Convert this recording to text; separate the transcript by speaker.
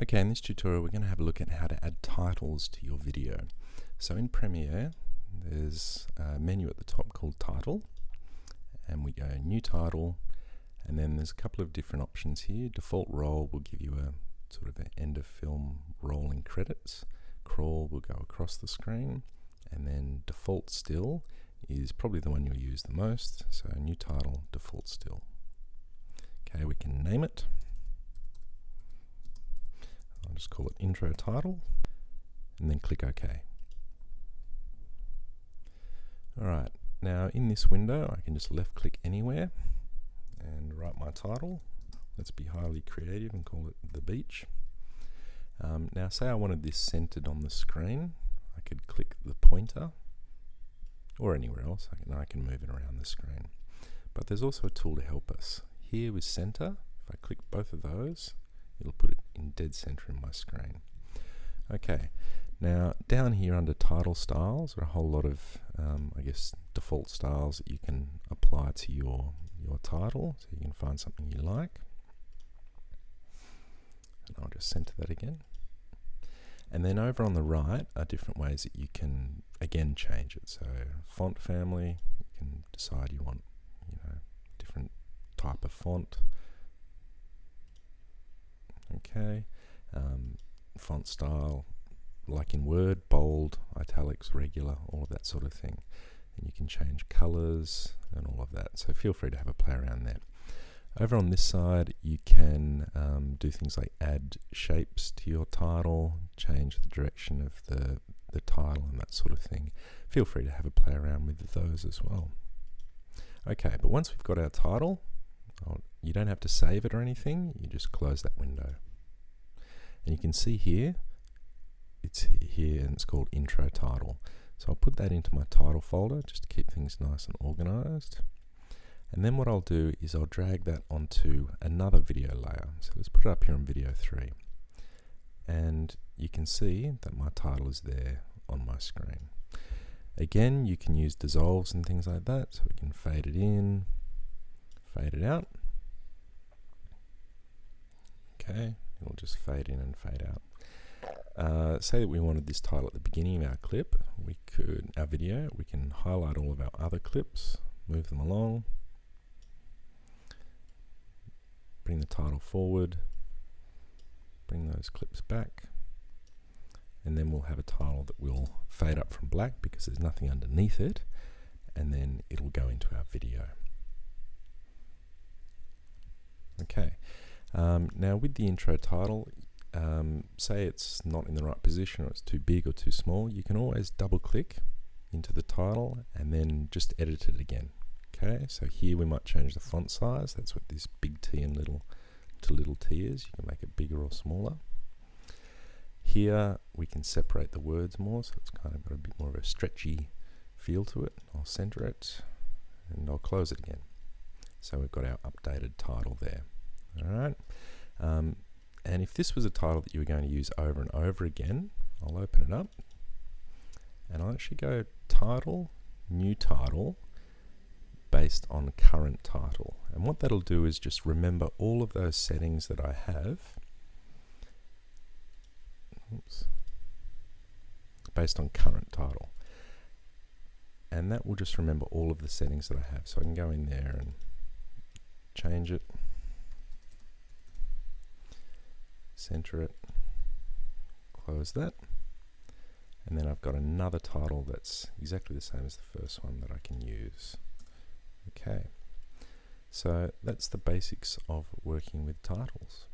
Speaker 1: Okay, in this tutorial we're going to have a look at how to add titles to your video. So in Premiere there's a menu at the top called Title, and we go New Title, and then there's a couple of different options here. Default Roll will give you a sort of an end of film rolling credits. Crawl will go across the screen, and then Default Still is probably the one you'll use the most. So New Title, Default Still. Okay, we can name it. I'll just call it Intro Title, and then click OK. Alright, now in this window I can just left click anywhere and write my title. Let's be highly creative and call it The Beach. Now say I wanted this centered on the screen, I could click the pointer, or anywhere else. I can move it around the screen. But there's also a tool to help us. Here with center, if I click both of those, it'll put it in dead center in my screen. Okay, now down here under title styles are a whole lot of I guess default styles that you can apply to your title, so you can find something you like. And I'll just center that again. And then over on the right are different ways that you can again change it. So font family, you can decide you want different type of font. Okay, font style, like in Word, bold, italics, regular, all of that sort of thing. And you can change colors and all of that. So feel free to have a play around there. Over on this side, you can do things like add shapes to your title, change the direction of the title and that sort of thing. Feel free to have a play around with those as well. Okay, but once we've got our title, you don't have to save it or anything, you just close that window. And you can see here, it's here and it's called Intro Title. So I'll put that into my title folder just to keep things nice and organized. And then what I'll do is I'll drag that onto another video layer. So let's put it up here on video 3. And you can see that my title is there on my screen. Again, you can use dissolves and things like that, so we can fade it in, fade it out. Okay, it'll just fade in and fade out. Say that we wanted this title at the beginning of our clip, our video, we can highlight all of our other clips, move them along, bring the title forward, bring those clips back, and then we'll have a title that will fade up from black because there's nothing underneath it, and then it'll go into our video. Okay, now with the intro title, say it's not in the right position or it's too big or too small, you can always double click into the title and then just edit it again. Okay, so here we might change the font size. That's what this big T and little t is. You can make it bigger or smaller. Here we can separate the words more, so it's kind of got a bit more of a stretchy feel to it. I'll center it and I'll close it again. So we've got our updated title there. Alright, and if this was a title that you were going to use over and over again, I'll open it up and I'll actually go Title, New Title, based on current title. And what that'll do is just remember all of those settings that I have. Oops. Based on current title. And that will just remember all of the settings that I have. So I can go in there and change it, center it, close that, and then I've got another title that's exactly the same as the first one that I can use. Okay, so that's the basics of working with titles.